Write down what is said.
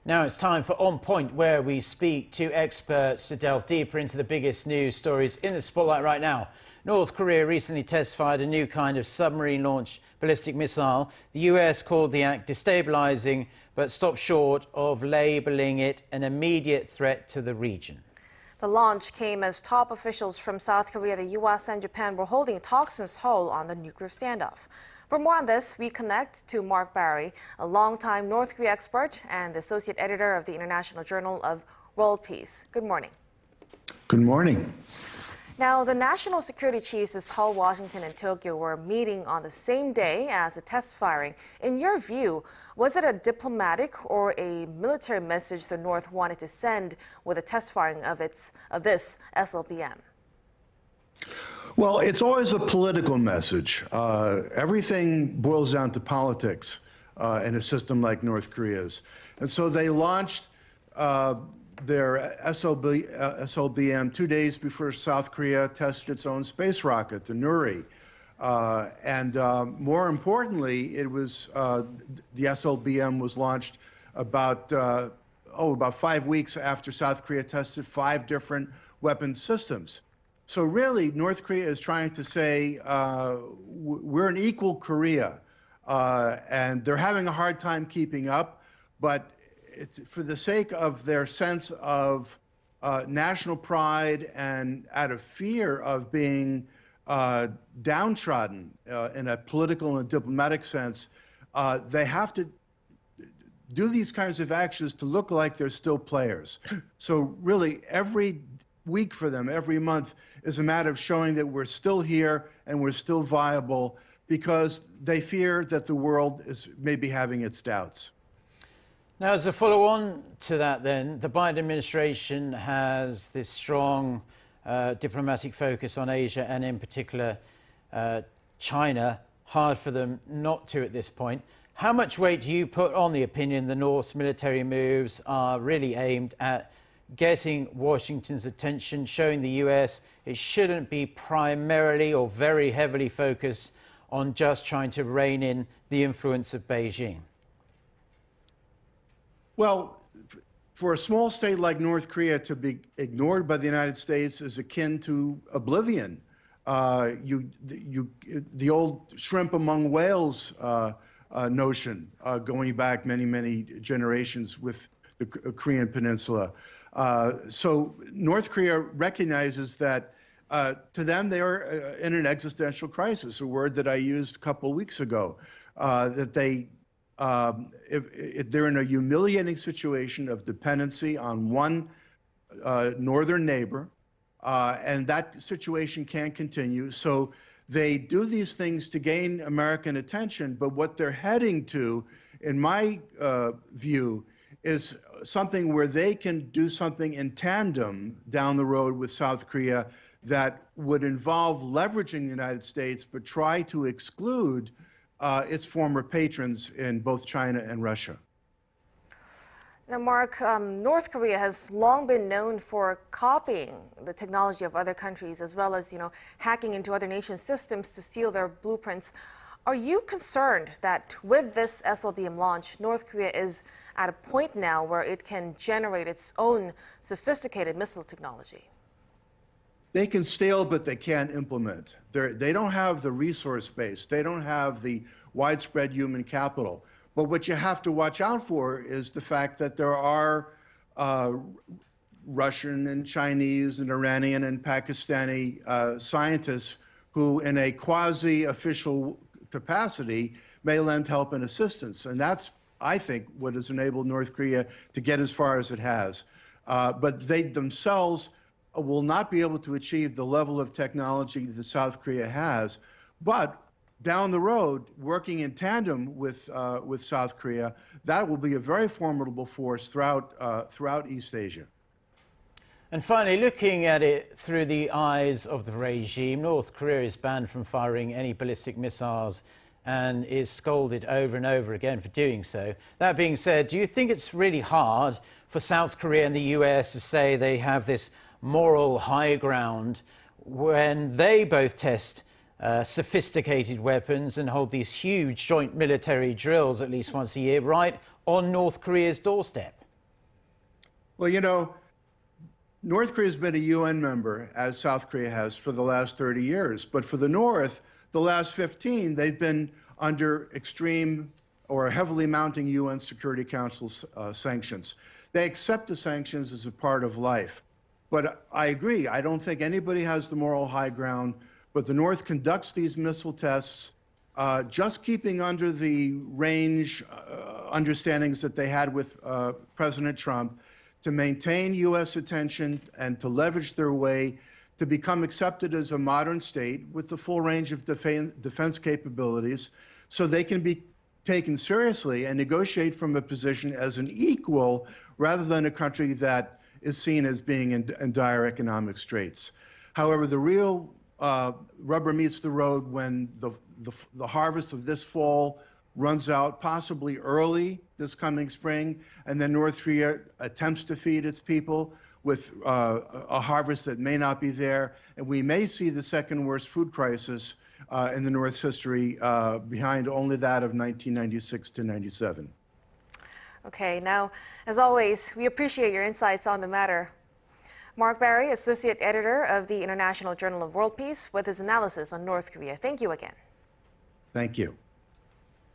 Now it's time for On Point, where we speak to experts to delve deeper into the biggest news stories in the spotlight right now. North Korea recently testified a new kind of submarine-launched ballistic missile. The US called the act destabilizing, but stopped short of labeling it an immediate threat to the region. The launch came as top officials from South Korea, the US, and Japan were holding talks in Seoul on the nuclear standoff. For more on this, we connect to Mark Barry, a longtime North Korea expert and the associate editor of the International Journal of World Peace. Good morning. Good morning. Now, the national security chiefs of Seoul, Washington, and Tokyo were meeting on the same day as the test firing. In your view, was it a diplomatic or a military message the North wanted to send with the test firing of this SLBM? Well, it's always a political message. Everything boils down to politics in a system like North Korea's. And so they launched their SLBM 2 days before South Korea tested its own space rocket, the Nuri. More importantly, it was the SLBM was launched about 5 weeks after South Korea tested 5 different weapon systems. So really, North Korea is trying to say we're an equal Korea, and they're having a hard time keeping up, but it's for the sake of their sense of national pride and out of fear of being downtrodden in a political and diplomatic sense, they have to do these kinds of actions to look like they're still players. So really, every week for them, every month, is a matter of showing that we're still here and we're still viable, because they fear that the world is maybe having its doubts. Now, as a follow-on to that then, the Biden administration has this strong diplomatic focus on Asia and in particular China. Hard for them not to at this point. How much weight do you put on the opinion the North's military moves are really aimed at getting Washington's attention, showing the US it shouldn't be primarily or very heavily focused on just trying to rein in the influence of Beijing? Well, for a small state like North Korea to be ignored by the United States is akin to oblivion. The old shrimp among whales notion going back many, many generations with the Korean Peninsula. So North Korea recognizes that to them they are in an existential crisis, a word that I used a couple of weeks ago, that they're in a humiliating situation of dependency on one northern neighbor, and that situation can't continue. So they do these things to gain American attention, but what they're heading to, in my view, is something where they can do something in tandem down the road with South Korea that would involve leveraging the United States, but try to exclude its former patrons in both China and Russia. Now, Mark, North Korea has long been known for copying the technology of other countries, as well as, hacking into other nations' systems to steal their blueprints. Are you concerned that with this SLBM launch, North Korea is at a point now where it can generate its own sophisticated missile technology? They can steal, but they can't implement. They don't have the resource base. They don't have the widespread human capital. But what you have to watch out for is the fact that there are Russian and Chinese and Iranian and Pakistani scientists who, in a quasi-official capacity, may lend help and assistance. And that's, I think, what has enabled North Korea to get as far as it has. But they themselves will not be able to achieve the level of technology that South Korea has. But down the road, working in tandem with South Korea, that will be a very formidable force throughout East Asia. And finally, looking at it through the eyes of the regime, North Korea is banned from firing any ballistic missiles and is scolded over and over again for doing so. That being said, do you think it's really hard for South Korea and the US to say they have this moral high ground when they both test sophisticated weapons and hold these huge joint military drills at least once a year right on North Korea's doorstep? Well, you know, North Korea has been a UN member, as South Korea has, for the last 30 years. But for the North, the last 15, they've been under extreme or heavily mounting UN Security Council sanctions. They accept the sanctions as a part of life. But I agree, I don't think anybody has the moral high ground, but the North conducts these missile tests just keeping under the range understandings that they had with President Trump, to maintain U.S. attention and to leverage their way to become accepted as a modern state with the full range of defense capabilities, so they can be taken seriously and negotiate from a position as an equal rather than a country that is seen as being in dire economic straits. However, the real rubber meets the road when the harvest of this fall runs out, possibly early this coming spring, and then North Korea attempts to feed its people with a harvest that may not be there, and we may see the second worst food crisis in the North's history, behind only that of 1996 to 97. Okay, now, as always, we appreciate your insights on the matter. Mark Barry, Associate Editor of the International Journal of World Peace, with his analysis on North Korea. Thank you again. Thank you.